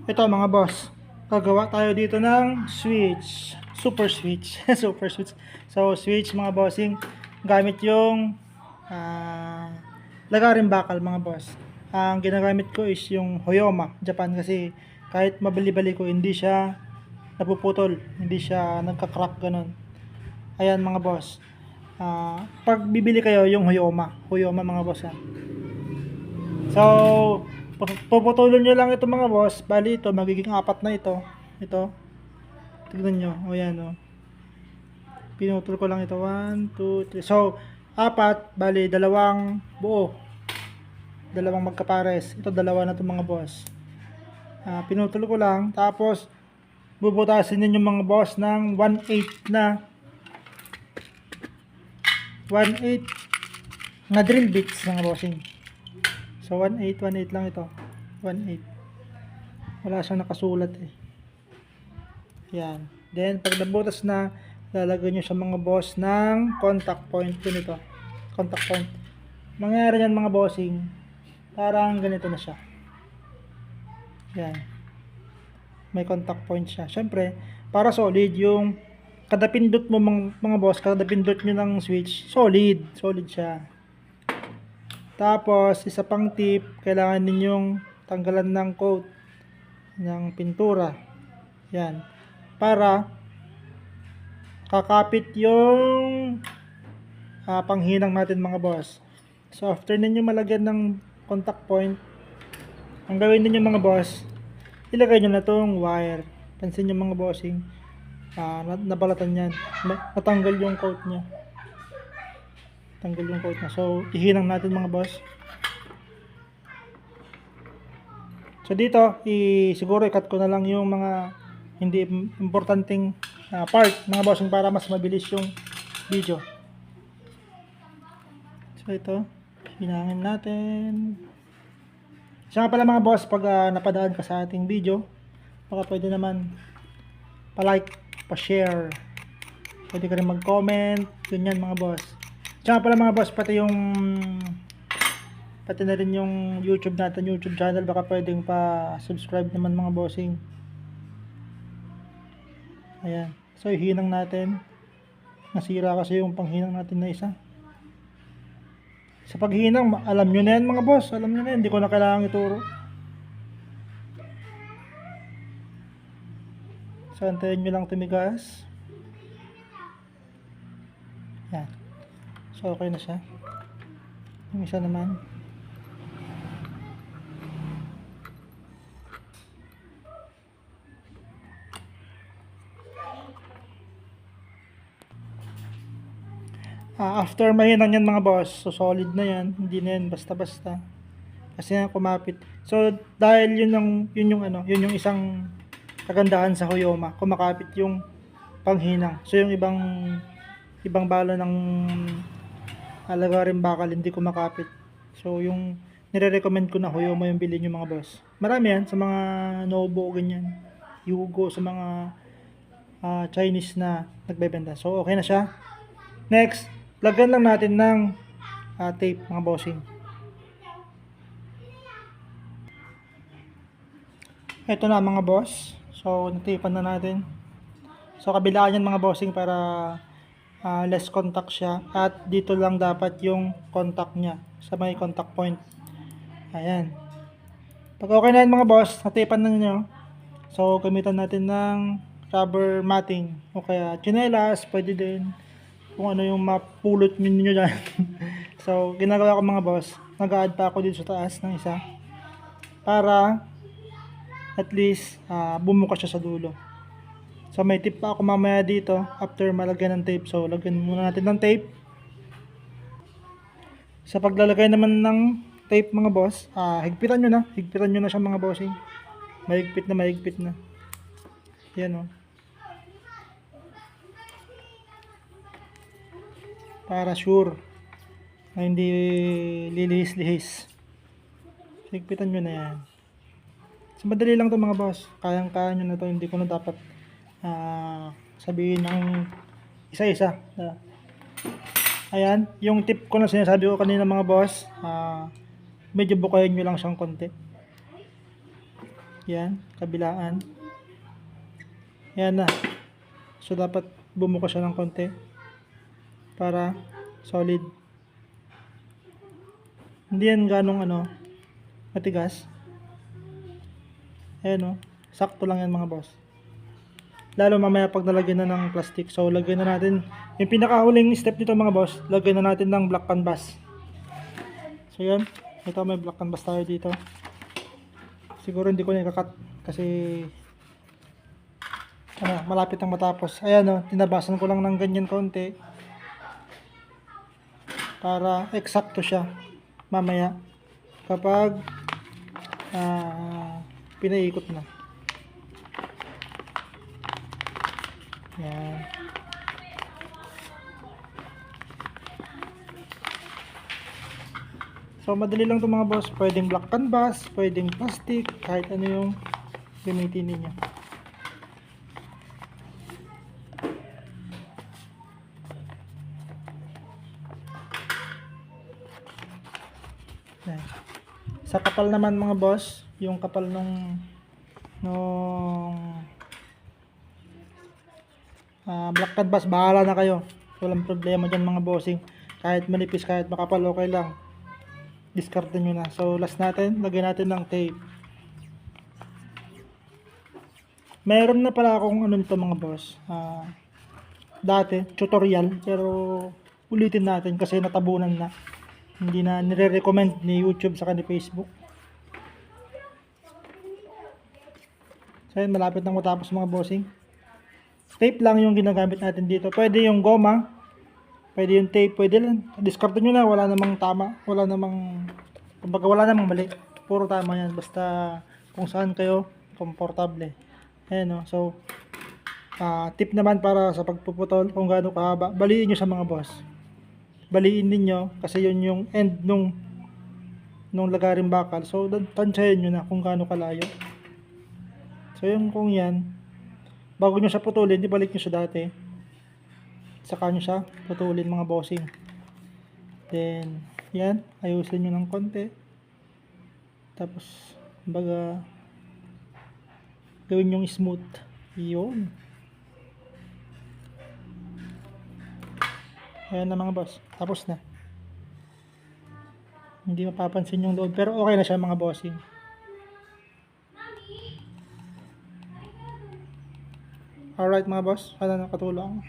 Ito mga boss, gagawa tayo dito ng switch, super switch, super switch. So switch mga bossing, gamit yung lagaring bakal mga boss. Ang ginagamit ko is yung Hoyoma, Japan, kasi kahit mabali-bali ko hindi siya napuputol, hindi siya nagka-crack ganun. Ayan mga boss. Pag bibili kayo yung Hoyoma, Hoyoma mga boss ha. So, puputulin nyo lang ito mga boss. Bali ito, magiging apat na ito. Ito. Tignan nyo. O yan o. Pinutol ko lang ito. 1, 2, 3. So, apat. Bali, dalawang buo. Dalawang magkapares. Ito, dalawa na ito mga boss. Pinutol ko lang. Tapos, bubutasin ninyo mga boss ng 1/8 na 1/8 na drill bits mga bossing. So 1/8, 1/8 lang ito. 1/8. Wala siyang nakasulat eh. Yan. Then pag nabutas na, lalagyan nyo sa mga boss ng contact point. Yun ito. Contact point. Mangyari yan mga bossing, parang ganito na siya. Yan. May contact point siya. Syempre, para solid yung kada pindot mo mga boss, kada pindot nyo ng switch, solid. Solid siya. Tapos, isa pang tip, kailangan ninyong tanggalan ng coat ng pintura. Yan. Para kakapit yung panghinang natin mga boss. So, after ninyo malagyan ng contact point, ang gawin ninyo mga boss, ilagay nyo na tong wire. Pansin nyo mga bossing, nabalatan yan. Natanggal yung coat nya. Tanggal yung coat na. So, ihinang natin mga boss. So, dito, siguro i-cut ko na lang yung mga hindi importanteng part, mga bossing, para mas mabilis yung video. So, ito, hinangin natin. Siya nga pala mga boss, pag napadaan ka sa ating video, baka pwede naman pa-like, pa-share. Pwede ka rin mag-comment, ganyan mga boss. Siya nga pala mga boss, pati na rin yung YouTube natin, YouTube channel, baka pwedeng pa-subscribe naman mga bossing. Ayan. So, ihinang natin. Nasira kasi yung panghinang natin na isa. Sa paghinang, alam nyo na yan mga boss. Alam nyo na yan. Hindi ko na kailangang ituro. So, antayin nyo lang tumigas. Yan. So, okay na siya. Yung isa naman. After mahinang yan mga boss, so solid na yan. Hindi na yan basta-basta. Kasi yan kumapit. So, dahil yun yung isang kagandahan sa Hoyoma. Kumakapit yung panghinang. So, yung ibang bala ng lagaring bakal hindi kumakapit. So, yung nire-recommend ko na Hoyoma yung bilhin yung mga boss. Marami yan sa mga Nobo, ganyan. Yugo, sa mga Chinese na nagbebenta. So, okay na siya. Next, lagyan lang natin ng tape mga bossing. Ito na mga boss. So, natipan na natin. So, kabilaan yan mga bossing para less contact siya. At dito lang dapat yung contact niya sa may contact point. Ayan. Pag okay na yan mga boss, natipan na nyo. So, gamitan natin ng rubber matting. O kaya chinelas, pwede din. Kung ano yung mapulot ninyo dyan. So, ginagawa ko mga boss, nag-add pa ako dito sa taas ng isa. Para at least bumuka siya sa dulo. So may tip pa ako mamaya dito after malagyan ng tape. So lagyan muna natin ng tape. Sa paglalagay naman ng tape mga boss, higpitan nyo na. Higpitan nyo na siya mga bossing. Mahigpit na mahigpit na. Yan o. Para sure na hindi lilihis-lihis. Higpitan nyo na yan. So, madali lang to mga boss. Kayang-kaya nyo na to. Hindi ko na dapat sabihin ng isa-isa. Ayan. Yung tip ko na sinasabi ko kanina mga boss, medyo bukayin nyo lang siyang konti. Yan, kabilaan. Yan na. So, dapat bumuka siya ng konti para solid. Hindi yan ganong matigas. Ayan sakto lang yan mga boss. Lalo mamaya pag nalagyan na ng plastic. So, lagyan na natin, yung pinakahuling step nito mga boss, lagyan na natin ng black canvas. So, yan. Ito may black canvas tayo dito. Siguro hindi ko na ikakat kasi malapit ang matapos. Ayan tinabasan ko lang ng ganyan konti para eksakto siya mamaya kapag pinaikot na. Yan. So madali lang 'to mga boss, pwedeng black canvas, pwedeng plastic, kahit ano yung gamitin niyo. Yan. Sa kapal naman mga boss, yung kapal nung black canvas, bahala na kayo. Walang problema dyan mga bossing. Kahit manipis, kahit makapal, okay lang. Discard nyo na. So last natin, lagyan natin ng tape. Meron na pala akong nito mga boss. Dati, tutorial. Pero ulitin natin kasi natabunan na. Hindi na nire-recommend ni YouTube saka ni Facebook. So yun, malapit nang matapos mga bossing. Tape lang yung ginagamit natin dito. Pwede yung goma, pwede yung tape, pwede lang. Discard nyo na, wala namang tama, wala namang, kumbaga wala namang mali. Puro tama yan, basta kung saan kayo komportable. Ayan so, tip naman para sa pagpuputol, kung gaano kahaba, baliin nyo sa mga boss. Baliin ninyo, kasi yun yung end nung lagaring bakal. So, tansyahin nyo na kung gaano kalayo. So, yung kung yan, bago nyo siya putulin, ibalik nyo siya dati. Saka nyo siya putulin mga bossing. Then, yan, ayusin nyo ng konti. Tapos, kumbaga, gawin yung smooth. Yun. Ayan na mga boss. Tapos na. Hindi mapapansin yung load. Pero okay na siya mga bossing. Alright mga boss. Sana nakatulong.